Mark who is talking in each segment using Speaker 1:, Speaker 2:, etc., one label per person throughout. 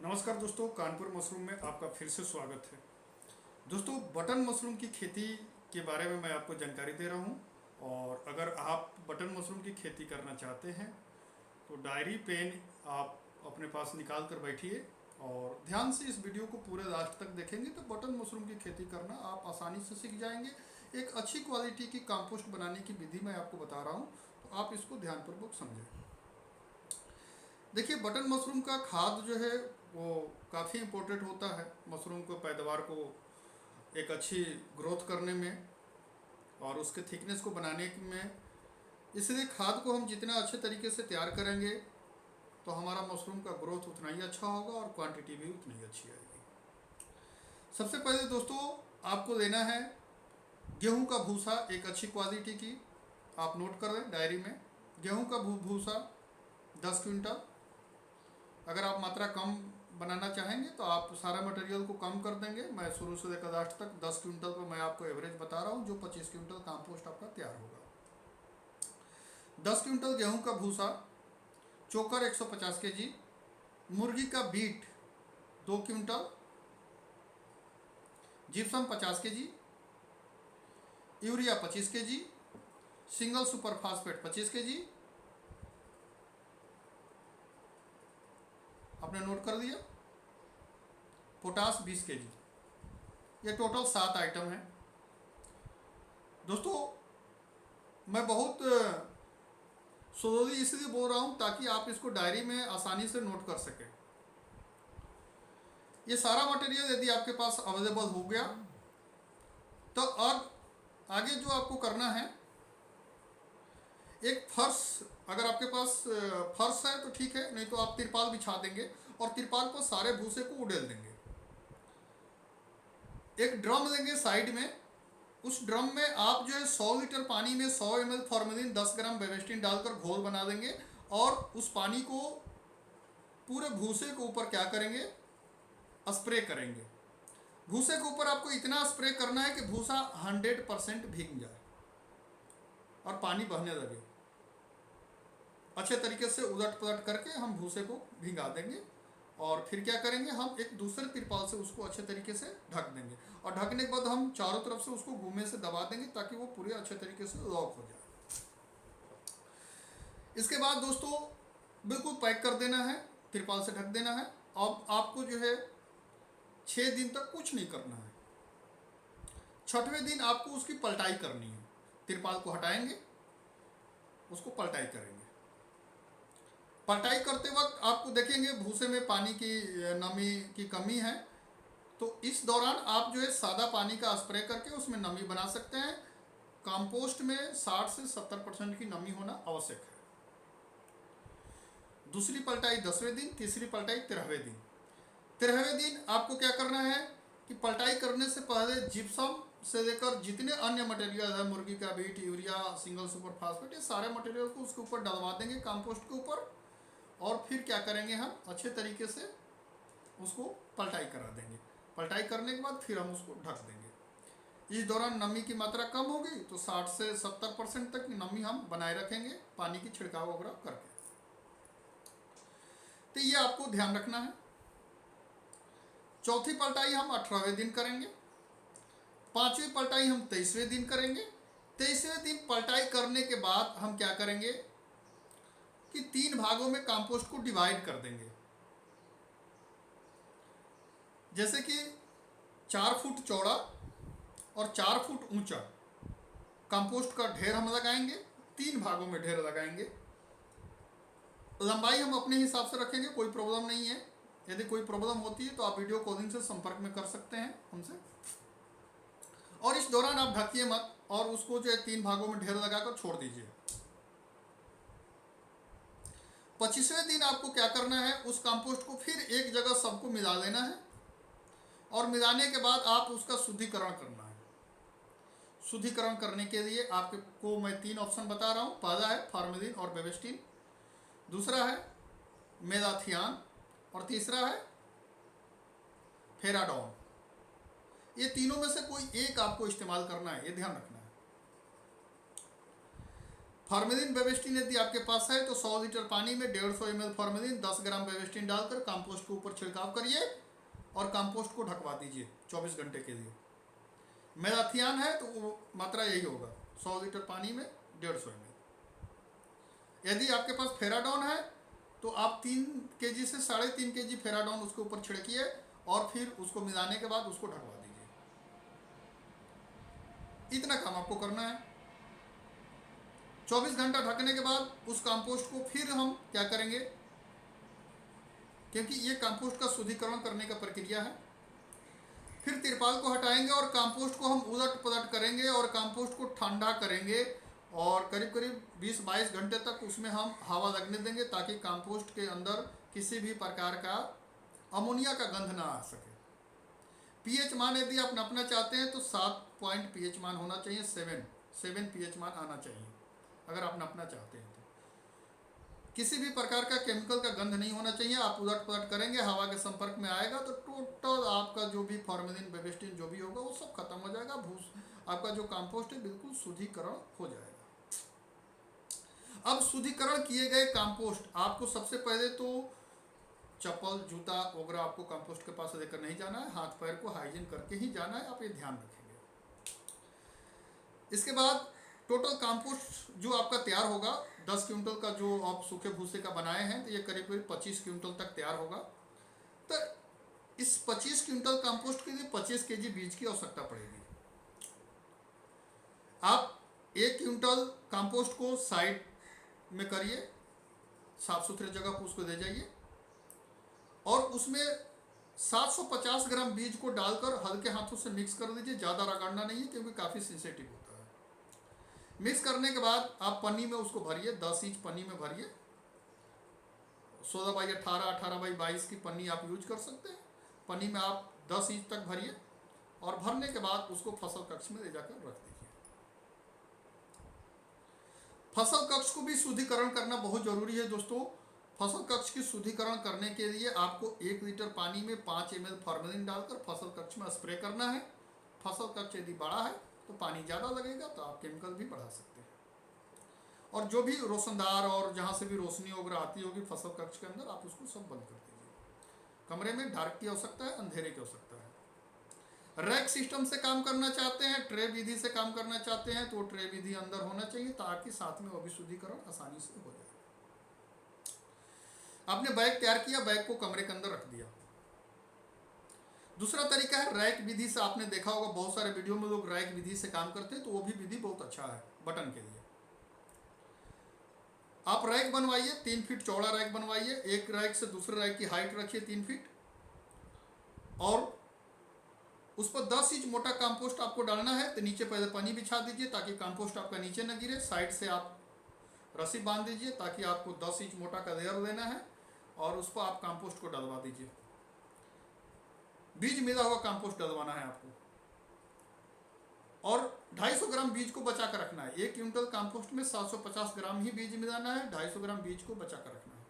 Speaker 1: नमस्कार दोस्तों, कानपुर मशरूम में आपका फिर से स्वागत है। दोस्तों, बटन मशरूम की खेती के बारे में मैं आपको जानकारी दे रहा हूं। और अगर आप बटन मशरूम की खेती करना चाहते हैं तो डायरी पेन आप अपने पास निकाल कर बैठिए और ध्यान से इस वीडियो को पूरे लास्ट तक देखेंगे तो बटन मशरूम की खेती करना आप आसानी से सीख जाएंगे। एक अच्छी क्वालिटी की कंपोस्ट बनाने की विधि मैं आपको बता रहा हूँ, तो आप इसको ध्यानपूर्वक समझें। देखिए, बटन मशरूम का खाद जो है वो काफ़ी इम्पोर्टेंट होता है मशरूम को पैदावार को एक अच्छी ग्रोथ करने में और उसके थिकनेस को बनाने में। इसलिए खाद को हम जितना अच्छे तरीके से तैयार करेंगे तो हमारा मशरूम का ग्रोथ उतना ही अच्छा होगा और क्वांटिटी भी उतनी ही अच्छी आएगी। सबसे पहले दोस्तों, आपको लेना है गेहूं का भूसा, एक अच्छी क्वालिटी की। आप नोट कर लें डायरी में, गेहूं का भूसा 10 क्विंटल। अगर आप मात्रा कम बनाना चाहेंगे तो आप सारा मटेरियल को कम कर देंगे। मैं शुरू से लेकर लास्ट तक 10 क्विंटल पर मैं आपको एवरेज बता रहा हूँ, जो 25 क्विंटल कंपोस्ट आपका तैयार होगा। 10 क्विंटल गेहूं का भूसा, चोकर 150 केजी, मुर्गी का बीट 2 क्विंटल, gypsum 50 KG, urea 25 KG, single super phosphate 25 KG. आपने नोट कर दिया। Potash 20 KG. ये टोटल 7 आइटम है। दोस्तों, मैं बहुत स्लोली इसलिए बोल रहा हूँ ताकि आप इसको डायरी में आसानी से नोट कर सकें। ये सारा मटेरियल यदि आपके पास अवेलेबल हो गया तो अब आगे जो आपको करना है, एक फर्श, अगर आपके पास फर्श है तो ठीक है, नहीं तो आप तिरपाल बिछा देंगे और तिरपाल पर सारे भूसे को उड़ेल देंगे। एक ड्रम लेंगे साइड में, उस ड्रम में आप जो है 100 लीटर पानी में 100 ml फॉर्मेलिन 10 ग्राम बेवेस्टिन डालकर घोल बना देंगे और उस पानी को पूरे भूसे के ऊपर क्या करेंगे, स्प्रे करेंगे। भूसे के ऊपर आपको इतना स्प्रे करना है कि भूसा 100% भीग जाए और पानी बहने लगे। अच्छे तरीके से उलट पलट करके हम भूसे को भिगा देंगे और फिर क्या करेंगे, हम एक दूसरे तिरपाल से उसको अच्छे तरीके से ढक देंगे और ढकने के बाद हम चारों तरफ से उसको गुम्मे से दबा देंगे ताकि वो पूरे अच्छे तरीके से लॉक हो जाए। इसके बाद दोस्तों बिल्कुल पैक कर देना है, तिरपाल से ढक देना है। अब आपको जो है 6 दिन तक कुछ नहीं करना है। 6वें दिन आपको उसकी पलटाई करनी है। तिरपाल को हटाएंगे, उसको पलटाई करेंगे। पलटाई करते वक्त आपको देखेंगे भूसे में पानी की नमी की कमी है, तो इस दौरान आप जो है सादा पानी का स्प्रे करके उसमें नमी बना सकते हैं। कंपोस्ट में 60 से 70% की नमी होना आवश्यक है। दूसरी पलटाई 10वें दिन, तीसरी पलटाई 13वें दिन। 13वें दिन आपको क्या करना है कि पलटाई करने से पहले जिप्सम से लेकर जितने अन्य मटेरियल है, मुर्गी का बीट, यूरिया, सिंगल सुपर फास्फेट, ये सारे मटेरियल को उसके ऊपर डलवा देंगे कंपोस्ट के ऊपर और फिर क्या करेंगे, हम अच्छे तरीके से उसको पलटाई करा देंगे। पलटाई करने के बाद फिर हम उसको ढक देंगे। इस दौरान नमी की मात्रा कम होगी तो 60 से 70% तक नमी हम बनाए रखेंगे पानी की छिड़काव वगैरह करके। तो ये आपको ध्यान रखना है। चौथी पलटाई हम 18वें दिन करेंगे। 5वीं पलटाई हम 23वें दिन करेंगे। 23वें दिन पलटाई करने के बाद हम क्या करेंगे कि 3 भागों में कंपोस्ट को डिवाइड कर देंगे। जैसे कि 4 फुट चौड़ा और 4 फुट ऊंचा कंपोस्ट का ढेर हम लगाएंगे। 3 भागों में ढेर लगाएंगे। लंबाई हम अपने हिसाब से रखेंगे, कोई प्रॉब्लम नहीं है। यदि कोई प्रॉब्लम होती है तो आप वीडियो कॉलिंग से संपर्क में कर सकते हैं हमसे। और इस दौरान आप ढकिए मत और उसको जो है 3 भागों में ढेर लगाकर छोड़ दीजिए। 25वें दिन आपको क्या करना है, उस कंपोस्ट को फिर एक जगह सबको मिला लेना है और मिलाने के बाद आप उसका शुद्धिकरण करना है। शुद्धिकरण करने के लिए आपको मैं 3 ऑप्शन बता रहा हूँ। पहला है फॉर्मेलिन और बेवेस्टिन, दूसरा है मेलाथियान और तीसरा है फेराडॉन। ये तीनों में से कोई एक आपको इस्तेमाल करना है, ये ध्यान रखना है। फॉर्मेलिन बेबिस्टिन यदि आपके पास है तो 100 लीटर पानी में 150 ml फॉर्मेलिन 10 ग्राम बेबिस्टिन डालकर कंपोस्ट के ऊपर छिड़काव करिए और कंपोस्ट को ढकवा दीजिए 24 घंटे के लिए। मेलाथियान है तो वो मात्रा यही होगा 100 लीटर पानी में 150 ml। यदि आपके पास फेराडॉन है तो आप 3 kg से 3.5 kg फेराडॉन उसके ऊपर छिड़किए और फिर उसको मिलाने के बाद उसको ढकवा दीजिए। इतना काम आपको करना है। 24 घंटा ढकने के बाद उस कंपोस्ट को फिर हम क्या करेंगे, क्योंकि ये कंपोस्ट का शुद्धिकरण करने का प्रक्रिया है, फिर तिरपाल को हटाएंगे और कंपोस्ट को हम उलट पलट करेंगे और कंपोस्ट को ठंडा करेंगे और करीब करीब 20-22 घंटे तक उसमें हम हवा लगने देंगे ताकि कंपोस्ट के अंदर किसी भी प्रकार का अमोनिया का गंध ना आ सके। पीएच मान यदि आप नापना चाहते हैं तो 7 पॉइंट पीएच मान होना चाहिए, 7 पीएच मान आना चाहिए अगर आप नापना चाहते हैं तो। किसी भी प्रकार का केमिकल का गंध नहीं होना चाहिए। आप उलट पलट करेंगे, हवा के संपर्क में आएगा तो टोटल आपका जो भी फॉर्मेलिन बेबिस्टिन जो भी होगा वो सब खत्म हो जाएगा। आपका जो कंपोस्ट है बिल्कुल शुद्धिकरण हो जाएगा। अब शुद्धिकरण किए गए कंपोस्ट आपको सबसे पहले तो चप्पल जूता वगैरह आपको कंपोस्ट के पास लेकर नहीं जाना है, हाथ पैर को हाइजीन करके ही जाना है, आप ये ध्यान रखेंगे। इसके बाद टोटल कंपोस्ट जो आपका तैयार होगा 10 क्विंटल का जो आप सूखे भूसे का बनाए हैं तो ये करीब करीब 25 क्विंटल तक तैयार होगा। तो इस 25 क्विंटल कंपोस्ट के लिए 25 kg बीज की आवश्यकता पड़ेगी। आप 1 क्विंटल कंपोस्ट को साइड में करिए, साफ सुथरे जगह पर उसको ले जाइए और उसमें 750 ग्राम बीज को डालकर हल्के हाथों से मिक्स कर दीजिए। ज़्यादा रगड़ना नहीं है क्योंकि काफ़ी सेंसिटिव होता है। मिक्स करने के बाद आप पन्नी में उसको भरिए, 10 इंच पन्नी में भरिए। 16x18, 18x22 की पन्नी आप यूज कर सकते हैं। पन्नी में आप 10 इंच तक भरिए और भरने के बाद उसको फसल कक्ष में ले जाकर रख दीजिए। फसल कक्ष को भी शुद्धिकरण करना बहुत जरूरी है दोस्तों। फसल कक्ष की शुद्धिकरण करने के लिए आपको 1 लीटर पानी में 5 ml फॉर्मेलिन डालकर फसल कक्ष में स्प्रे करना है। फसल कक्ष यदि बड़ा है तो पानी ज़्यादा लगेगा तो आप केमिकल भी बढ़ा सकते हैं। और जो भी रोशनदार और जहाँ से भी रोशनी वगैरह आती होगी फसल कक्ष के अंदर आप उसको सब बंद कर दीजिए। कमरे में डार्क की आवश्यकता है, अंधेरे की आवश्यकता है। रैक सिस्टम से काम करना चाहते हैं, ट्रे विधि से काम करना चाहते हैं तो ट्रे विधि अंदर होना चाहिए ताकि साथ में वो भी शुद्धिकरण आसानी से हो जाए। आपने बैग तैयार किया, बैग को कमरे के अंदर रख दिया। दूसरा तरीका है रैक विधि से। आपने देखा होगा बहुत सारे वीडियो में लोग रैक विधि से काम करते हैं तो वो भी विधि बहुत अच्छा है बटन के लिए। आप रैक बनवाइए, 3 फीट चौड़ा रैक बनवाइए। एक रैक से दूसरे रैक की हाइट रखिए 3 फीट और उस पर 10 इंच मोटा कंपोस्ट आपको डालना है। तो नीचे पहले पन्नी बिछा दीजिए ताकि कंपोस्ट आपका नीचे न गिरे। साइड से आप रस्सी बांध दीजिए ताकि आपको 10 इंच मोटा का लेयर लेना है और उस पर आप कंपोस्ट को डलवा दीजिए। बीज मिला हुआ कंपोस्ट डलवाना है आपको और 250 ग्राम बीज को बचा कर रखना है। 1 क्विंटल कंपोस्ट में 750 ग्राम ही बीज मिलाना है, 250 ग्राम बीज को बचा कर रखना है।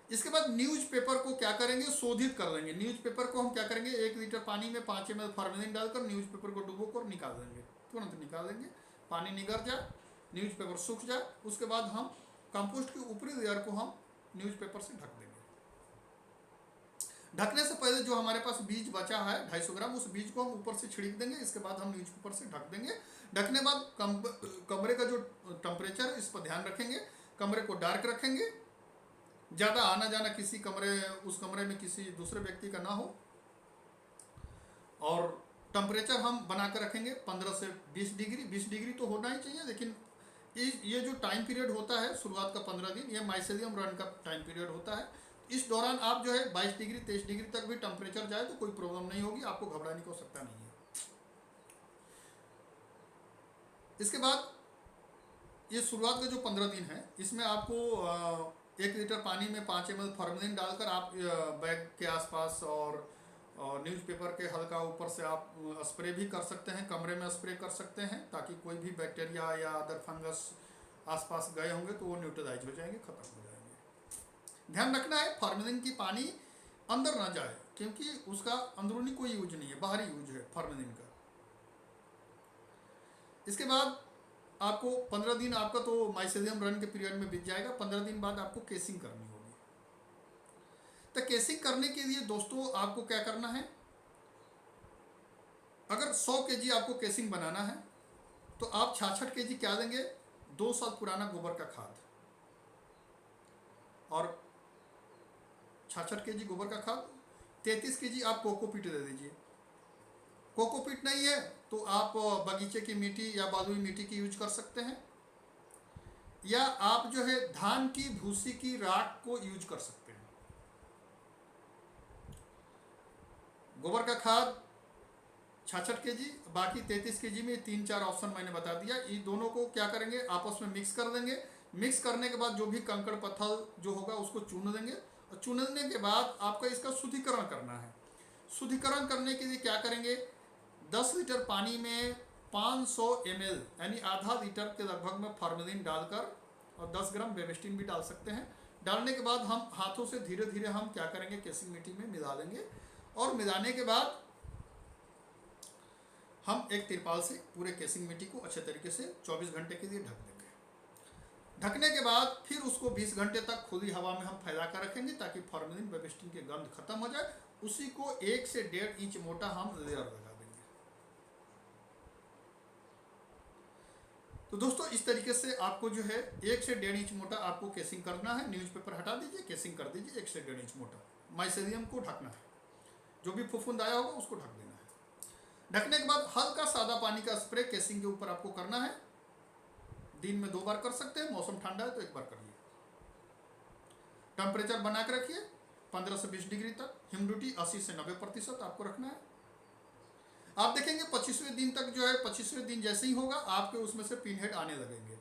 Speaker 1: इसके बाद न्यूज़पेपर को क्या करेंगे, शोधित कर लेंगे। न्यूज़पेपर को हम क्या करेंगे, 1 लीटर पानी में 5 ml फॉर्मेलिन डालकर न्यूज़पेपर को डुबो कर निकाल देंगे। तुरंत निकाल देंगे, पानी निगर जाए, न्यूज़पेपर सूख जाए, उसके बाद हम कंपोस्ट की ऊपरी लेयर को हम न्यूज़पेपर से ढक देंगे। ढकने से पहले जो हमारे पास बीज बचा है 250 ग्राम, उस बीज को हम ऊपर से छिड़क देंगे। इसके बाद हम न्यूज़पेपर से ढक देंगे। ढकने बाद कमरे का जो टेम्परेचर है इस पर ध्यान रखेंगे। कमरे को डार्क रखेंगे, ज़्यादा आना जाना उस कमरे में किसी दूसरे व्यक्ति का ना हो। और टेम्परेचर हम बना कर रखेंगे 15 से 20 डिग्री। 20 डिग्री तो होना ही चाहिए, लेकिन ये जो टाइम पीरियड होता है शुरुआत का 15 दिन, ये माइसेलियम रन का टाइम पीरियड होता है। इस दौरान आप जो है 22 डिग्री 23 डिग्री तक भी टेम्परेचर जाए तो कोई प्रॉब्लम नहीं होगी, आपको घबराने की आवश्यकता नहीं है। इसके बाद ये शुरुआत का जो 15 दिन है इसमें आपको 1 लीटर पानी में 5 ml फॉर्मेलिन डालकर आप बैग के आसपास और न्यूज़पेपर के हल्का ऊपर से आप स्प्रे भी कर सकते हैं। कमरे में स्प्रे कर सकते हैं ताकि कोई भी बैक्टीरिया या अदर फंगस आसपास गए होंगे तो वो न्यूट्रलाइज हो जाएंगे, खत्म हो जाएंगे। ध्यान रखना है फॉर्मेलिन की पानी अंदर ना जाए क्योंकि उसका अंदरूनी कोई यूज नहीं है, बाहरी यूज है फॉर्मेलिन का। इसके बाद आपको 15 दिन आपका तो माइसेलियम रन के पीरियड में बीत जाएगा। 15 दिन बाद आपको केसिंग करनी होगी। तो केसिंग करने के लिए दोस्तों आपको क्या करना है, अगर 100 kg आपको केसिंग बनाना है तो आप 66 kg क्या देंगे, 2 साल पुराना गोबर का खाद, और 66 kg गोबर का खाद, 33 kg आप कोकोपीट दे दीजिए। कोकोपीट नहीं है तो आप बगीचे की मिट्टी या बालुई मिट्टी की यूज कर सकते हैं, या आप जो है धान की भूसी की राख को यूज कर सकते हैं। गोबर का खाद 66 kg, बाकी 33 kg में 3-4 ऑप्शन मैंने बता दिया। ये दोनों को क्या करेंगे, आपस में मिक्स कर देंगे। मिक्स करने के बाद जो भी कंकड़ पत्थर जो होगा उसको चून देंगे, और चुनने के बाद आपका इसका शुद्धिकरण करना है। शुद्धिकरण करने के लिए क्या करेंगे, 10 लीटर पानी में 500 ml यानी आधा लीटर के लगभग में फार्मेलिन डालकर, और 10 ग्राम बेबिस्टिन भी डाल सकते हैं। डालने के बाद हम हाथों से धीरे धीरे हम क्या करेंगे, केसिंग मिट्टी में मिला लेंगे, और मिलाने के बाद हम एक तिरपाल से पूरे केसिंग मिट्टी को अच्छे तरीके से 24 घंटे के लिए ढक देंगे। ढकने के बाद फिर उसको 20 घंटे तक खुली हवा में हम फैला कर रखेंगे ताकि फार्मेलिन बेबिस्टिन की गंध खत्म हो जाए। उसी को 1 से 1.5 इंच मोटा हम लेयर लगा देंगे। तो दोस्तों इस तरीके से आपको जो है 1 से 1.5 इंच मोटा आपको केसिंग करना है। न्यूज़पेपर हटा दीजिए, केसिंग कर दीजिए 1 से 1.5 इंच मोटा। माइसेलियम को ढकना है, जो भी फुफुंद आया होगा उसको ढक देना है। ढकने के बाद हल्का सादा पानी का स्प्रे केसिंग के ऊपर आपको करना है। दिन में 2 बार कर सकते हैं, मौसम ठंडा है तो 1 बार करिए। टेम्परेचर बना के रखिए 15 से 20 डिग्री तक। ह्यूमिडिटी 80 से 90% आपको रखना है। आप देखेंगे 25वें दिन तक जो है, 25वें दिन जैसे ही होगा आपके उसमें से पिन हेड आने लगेंगे।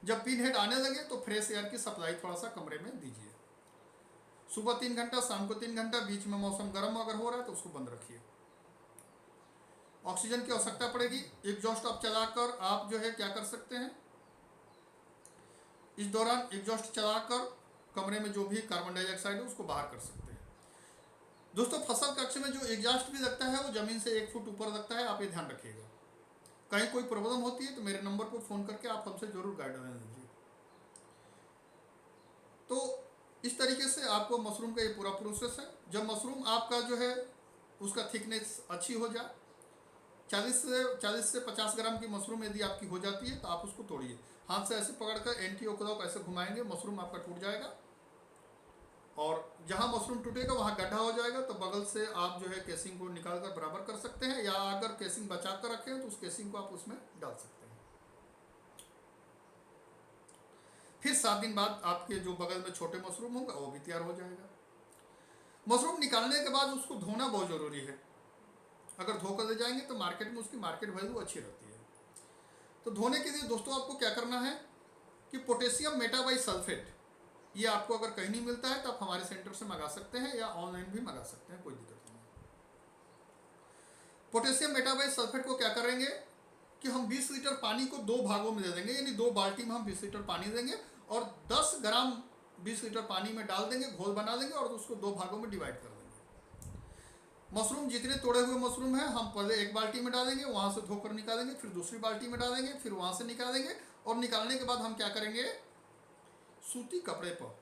Speaker 1: जब पिन हेड आने लगे तो फ्रेश एयर की सप्लाई थोड़ा सा कमरे में दीजिए। सुबह 3 घंटा, शाम को 3 घंटा, बीच में मौसम गर्म अगर हो रहा है तो उसको बंद रखिए। ऑक्सीजन की आवश्यकता पड़ेगी, एग्जॉस्ट आप चलाकर आप जो है क्या कर सकते हैं, इस दौरान एग्जॉस्ट चलाकर कमरे में जो भी कार्बन डाइऑक्साइड है उसको बाहर कर सकते हैं। दोस्तों फसल कक्ष में जो एग्जॉस्ट भी लगता है वो जमीन से 1 फुट ऊपर लगता है, आप ये ध्यान रखिएगा। कहीं कोई प्रॉब्लम होती है तो मेरे नंबर पर फ़ोन करके आप हमसे जरूर गाइडलाइन लीजिए। तो इस तरीके से आपको मशरूम का ये पूरा प्रोसेस है। जब मशरूम आपका जो है उसका थिकनेस अच्छी हो जाए, 40 से 50 ग्राम की मशरूम यदि आपकी हो जाती है तो आप उसको तोड़िए। हाथ से ऐसे पकड़कर एंटी ओक्लॉक ऐसे घुमाएंगे, मशरूम आपका टूट जाएगा, और जहां मशरूम टूटेगा वहां गड्ढा हो जाएगा। तो बगल से आप जो है केसिंग को निकाल कर बराबर कर सकते हैं, या अगर केसिंग बचा कर रखें तो उस केसिंग को आप उसमें डाल सकते हैं। फिर 7 दिन बाद आपके जो बगल में छोटे मशरूम होगा वो भी तैयार हो जाएगा। मशरूम निकालने के बाद उसको धोना बहुत ज़रूरी है। अगर धोकर ले जाएंगे तो मार्केट में उसकी मार्केट वैल्यू अच्छी रहती है। तो धोने के लिए दोस्तों आपको क्या करना है कि पोटेशियम मेटाबाइसल्फेट, ये आपको अगर कहीं नहीं मिलता है तो आप हमारे सेंटर से मंगा सकते हैं, या ऑनलाइन भी मंगा सकते हैं, कोई दिक्कत नहीं। पोटेशियम मेटाबाइसल्फेट को क्या करेंगे कि हम 20 लीटर पानी को 2 भागों में दे देंगे, यानी 2 बाल्टी में हम 20 लीटर पानी देंगे, और 10 ग्राम 20 लीटर पानी में डाल देंगे, घोल बना देंगे, और उसको 2 भागों में डिवाइड कर देंगे। मशरूम जितने तोड़े हुए मशरूम हैं हम पहले एक बाल्टी में डालेंगे, वहाँ से धोकर निकालेंगे, फिर दूसरी बाल्टी में डालेंगे, फिर वहाँ से निकालेंगे, और निकालने के बाद हम क्या करेंगे, सूती कपड़े पर,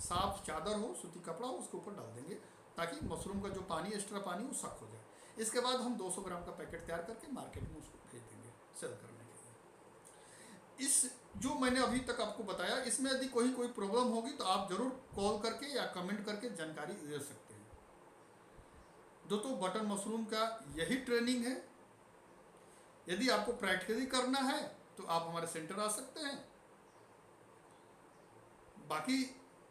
Speaker 1: साफ चादर हो, सूती कपड़ा हो, उसके ऊपर डाल देंगे ताकि मशरूम का जो पानी, एक्स्ट्रा पानी, वो सख्त हो जाए। इसके बाद हम 200 ग्राम का पैकेट तैयार करके मार्केट में उसको भेज देंगे सेल करने के लिए। इस जो मैंने अभी तक आपको बताया, इसमें यदि कोई प्रॉब्लम होगी तो आप ज़रूर कॉल करके या कमेंट करके जानकारी ले सकते हैं। दोस्तों बटन मशरूम का यही ट्रेनिंग है। यदि आपको प्रैक्टिकली करना है तो आप हमारे सेंटर आ सकते हैं। बाकी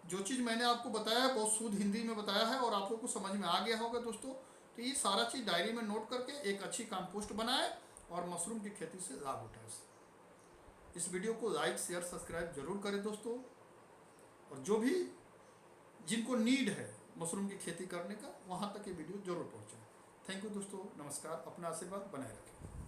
Speaker 1: जो चीज़ मैंने आपको बताया है बहुत शुद्ध हिंदी में बताया है और आप लोगों को समझ में आ गया होगा दोस्तों। तो ये सारा चीज़ डायरी में नोट करके एक अच्छी कंपोस्ट बनाएं और मशरूम की खेती से लाभ उठाएं। इस वीडियो को लाइक, शेयर, सब्सक्राइब जरूर करें दोस्तों, और जो भी जिनको नीड है मशरूम की खेती करने का, वहाँ तक ये वीडियो जरूर पहुँचाएं। थैंक यू दोस्तों, नमस्कार, अपना आशीर्वाद बनाए रखें।